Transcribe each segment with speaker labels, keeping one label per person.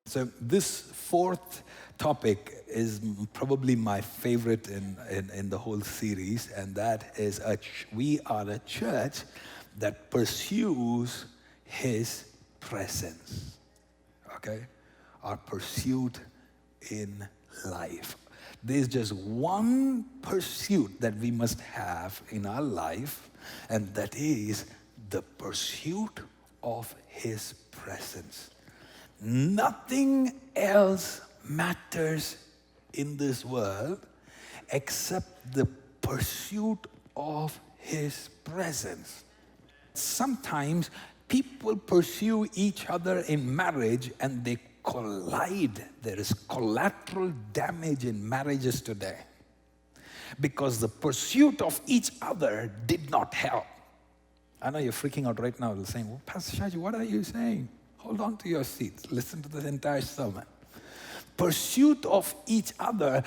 Speaker 1: So this fourth topic is probably my favorite in the whole series, and that is we are a church that pursues His presence. Okay? Our pursuit in life. There's just one pursuit that we must have in our life, and that is the pursuit of His presence. Nothing else matters in this world except the pursuit of His presence. Sometimes people pursue each other in marriage and they collide. There is collateral damage in marriages today because the pursuit of each other did not help. I know you're freaking out right now, saying, well, Pastor Shaji, what are you saying? Hold on to your seats. Listen to this entire sermon. Pursuit of each other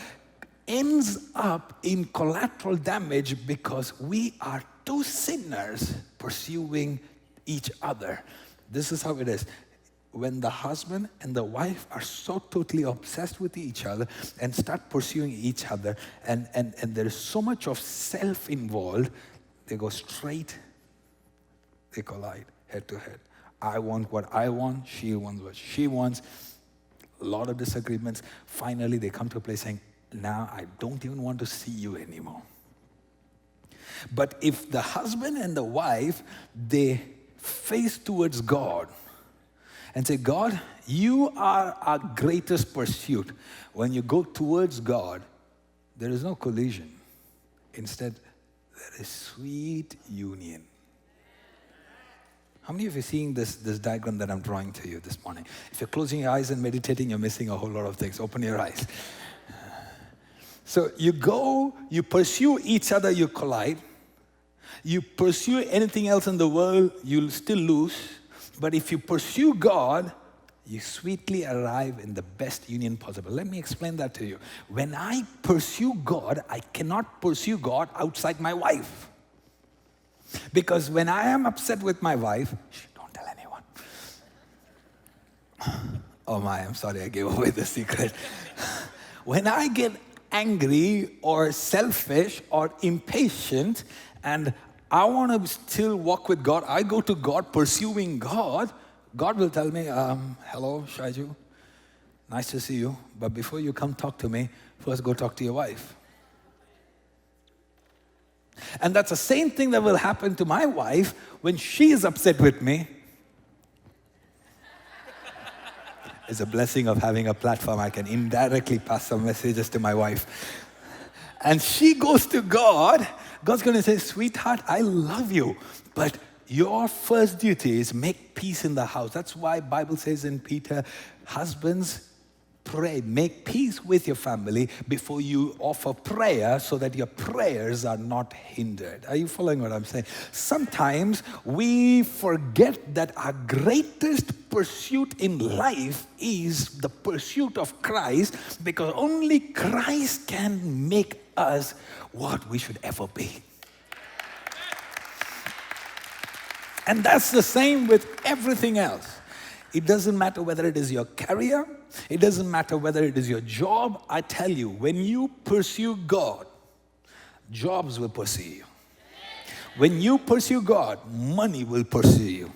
Speaker 1: ends up in collateral damage because we are two sinners pursuing each other. This is how it is. When the husband and the wife are so totally obsessed with each other and start pursuing each other, and there is so much of self involved, they go straight, they collide head to head. I want what I want, she wants what she wants. A lot of disagreements. Finally, they come to a place saying, now I don't even want to see you anymore. But if the husband and the wife, they face towards God and say, God, you are our greatest pursuit. When you go towards God, there is no collision. Instead, there is sweet union. How many of you are seeing this diagram that I'm drawing to you this morning? If you're closing your eyes and meditating, you're missing a whole lot of things. Open your eyes. So you go, you pursue each other, you collide. You pursue anything else in the world, you'll still lose. But if you pursue God, you sweetly arrive in the best union possible. Let me explain that to you. When I pursue God, I cannot pursue God outside my wife. Because when I am upset with my wife, don't tell anyone. Oh my, I'm sorry, I gave away the secret. When I get angry or selfish or impatient and I want to still walk with God, I go to God pursuing God. God will tell me, hello, Shaiju, nice to see you. But before you come talk to me, first go talk to your wife. And that's the same thing that will happen to my wife when she is upset with me. It's a blessing of having a platform. I can indirectly pass some messages to my wife. And she goes to God. God's going to say, sweetheart, I love you. But your first duty is make peace in the house. That's why Bible says in Peter, husbands, pray, make peace with your family before you offer prayer so that your prayers are not hindered. Are you following what I'm saying? Sometimes we forget that our greatest pursuit in life is the pursuit of Christ, because only Christ can make us what we should ever be. And that's the same with everything else. It doesn't matter whether it is your career, it doesn't matter whether it is your job. I tell you, when you pursue God, jobs will pursue you. When you pursue God, money will pursue you.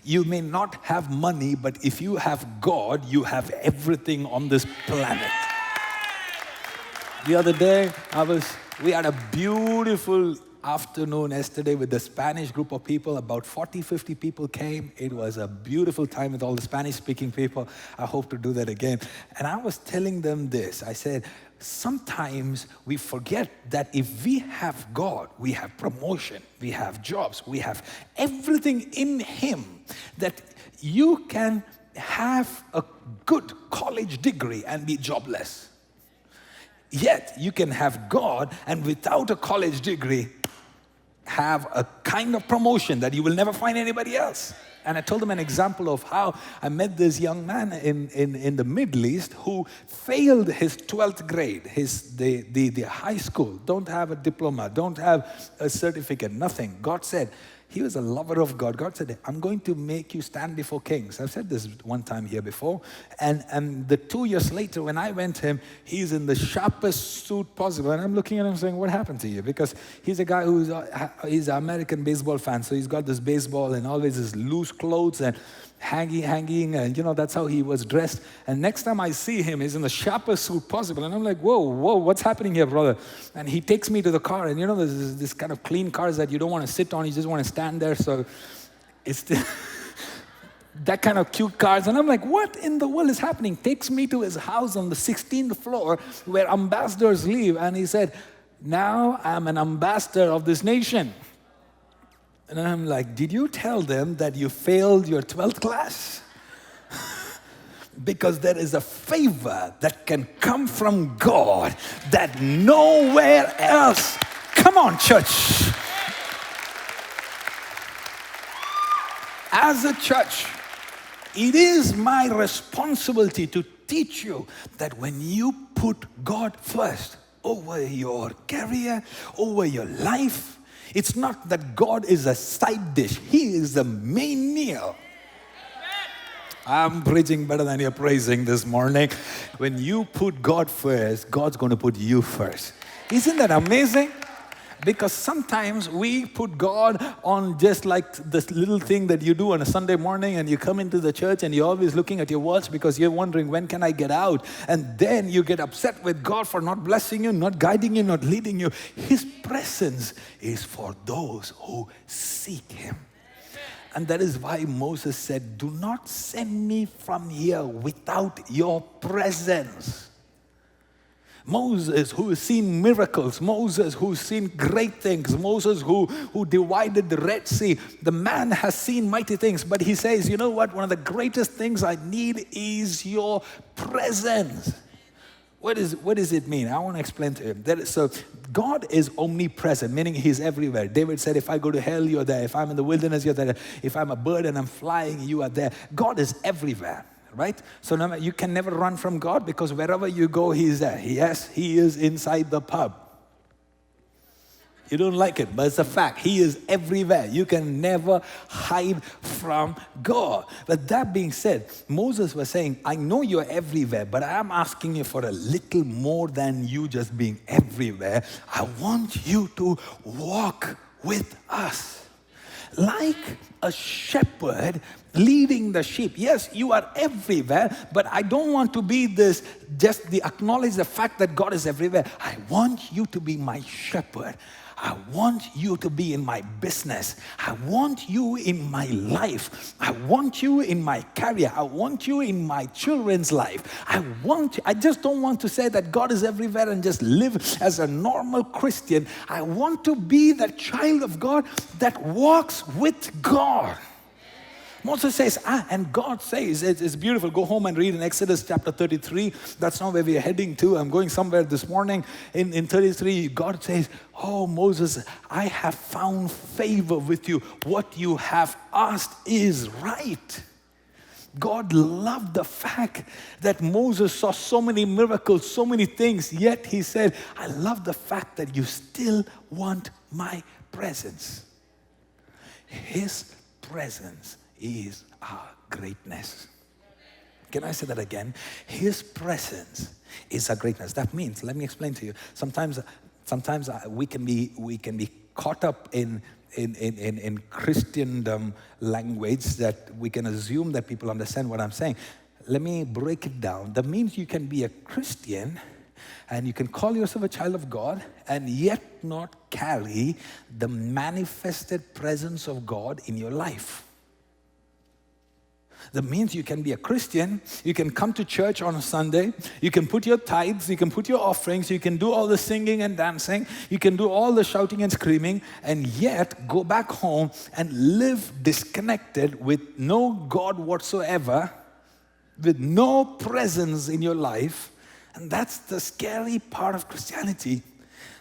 Speaker 1: You may not have money, but if you have God, you have everything on this planet. The other day, we had a beautiful afternoon yesterday with the Spanish group of people. About 40, 50 people came. It was a beautiful time with all the Spanish-speaking people. I hope to do that again. And I was telling them this. I said, sometimes we forget that if we have God, we have promotion, we have jobs, we have everything in Him, that you can have a good college degree and be jobless. Yet, you can have God and without a college degree, have a kind of promotion that you will never find anybody else. And I told them an example of how I met this young man in the Middle East who failed his 12th grade, the high school, don't have a diploma, don't have a certificate, nothing. God said, He was a lover of God. God said, I'm going to make you stand before kings. I've said this one time here before. And the 2 years later, when I went to him, he's in the sharpest suit possible. And I'm looking at him saying, what happened to you? Because he's a guy he's an American baseball fan. So he's got this baseball and always his loose clothes and hanging, and that's how he was dressed. And next time I see him, he's in the sharpest suit possible. And I'm like, whoa, what's happening here, brother? And he takes me to the car, and there's this kind of clean cars that you don't want to sit on, you just want to stand there. So it's that kind of cute cars. And I'm like, what in the world is happening? Takes me to his house on the 16th floor where ambassadors live. And he said, now I'm an ambassador of this nation. And I'm like, did you tell them that you failed your 12th class? Because there is a favor that can come from God that nowhere else. Come on, church. As a church, it is my responsibility to teach you that when you put God first over your career, over your life, it's not that God is a side dish. He is the main meal. I'm preaching better than you're praising this morning. When you put God first, God's going to put you first. Isn't that amazing? Because sometimes we put God on just like this little thing that you do on a Sunday morning, and you come into the church and you're always looking at your watch because you're wondering, when can I get out? And then you get upset with God for not blessing you, not guiding you, not leading you. His presence is for those who seek Him. And that is why Moses said, do not send me from here without your presence. Moses, who has seen miracles, Moses, who's seen great things, Moses, who divided the Red Sea, the man has seen mighty things, but he says, you know what, one of the greatest things I need is your presence. What does it mean? I want to explain to him. So God is omnipresent, meaning He's everywhere. David said, if I go to hell, you're there. If I'm in the wilderness, you're there. If I'm a bird and I'm flying, you are there. God is everywhere. Right? So you can never run from God, because wherever you go, He's there. Yes, He is inside the pub. You don't like it, but it's a fact. He is everywhere. You can never hide from God. But that being said, Moses was saying, I know you're everywhere, but I'm asking you for a little more than you just being everywhere. I want you to walk with us. Like a shepherd leading the sheep. Yes, you are everywhere, but I don't want to be this, just acknowledge the fact that God is everywhere. I want you to be my shepherd. I want you to be in my business. I want you in my life. I want you in my career. I want you in my children's life. I just don't want to say that God is everywhere and just live as a normal Christian. I want to be that child of God that walks with God. Moses says, and God says, it's beautiful. Go home and read in Exodus chapter 33. That's not where we are heading to. I'm going somewhere this morning. In 33, God says, oh, Moses, I have found favor with you. What you have asked is right. God loved the fact that Moses saw so many miracles, so many things, yet He said, I love the fact that you still want my presence. His presence is our greatness. Can I say that again? His presence is our greatness. That means, let me explain to you. Sometimes we can be caught up in Christendom language that we can assume that people understand what I'm saying. Let me break it down. That means you can be a Christian and you can call yourself a child of God and yet not carry the manifested presence of God in your life. That means you can be a Christian, you can come to church on a Sunday, you can put your tithes, you can put your offerings, you can do all the singing and dancing, you can do all the shouting and screaming, and yet go back home and live disconnected with no God whatsoever, with no presence in your life. And that's the scary part of Christianity,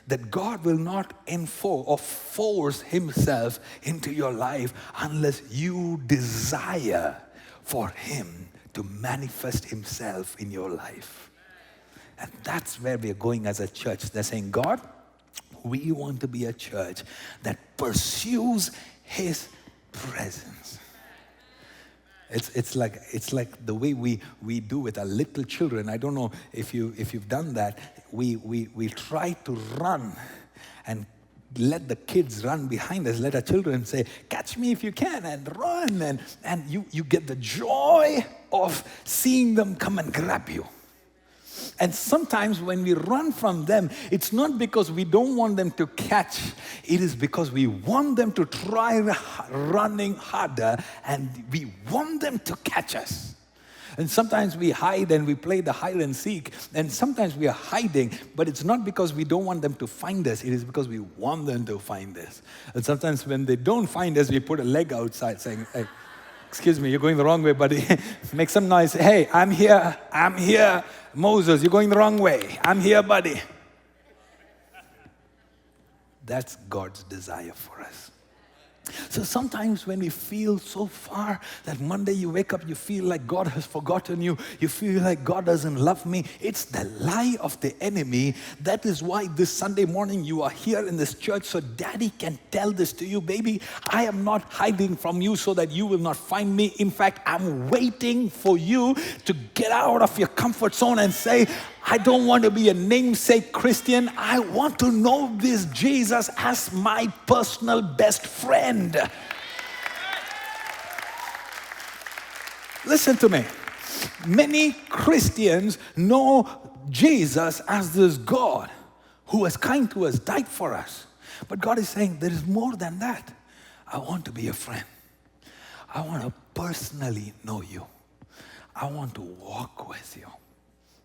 Speaker 1: that God will not enforce or force Himself into your life unless you desire for Him to manifest Himself in your life. And that's where we're going as a church. They're saying, God, we want to be a church that pursues His presence. It's like the way we do with our little children. I don't know if you've done that. We try to run and let the kids run behind us. Let our children say, "Catch me if you can," and run. And you get the joy of seeing them come and grab you. And sometimes when we run from them, it's not because we don't want them to catch. It is because we want them to try running harder, and we want them to catch us. And sometimes we hide and we play the hide and seek. And sometimes we are hiding, but it's not because we don't want them to find us. It is because we want them to find us. And sometimes when they don't find us, we put a leg outside saying, "Hey, excuse me, you're going the wrong way, buddy." Make some noise. "Hey, I'm here. I'm here. Moses, you're going the wrong way. I'm here, buddy." That's God's desire for us. So sometimes when we feel so far that Monday you wake up, you feel like God has forgotten you, you feel like God doesn't love me, it's the lie of the enemy. That is why this Sunday morning you are here in this church so Daddy can tell this to you. Baby, I am not hiding from you so that you will not find me. In fact, I'm waiting for you to get out of your comfort zone and say, "I don't want to be a namesake Christian. I want to know this Jesus as my personal best friend." Listen to me. Many Christians know Jesus as this God who was kind to us, died for us. But God is saying there is more than that. I want to be a friend. I want to personally know you. I want to walk with you.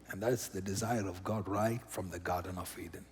Speaker 1: And that's the desire of God right from the Garden of Eden.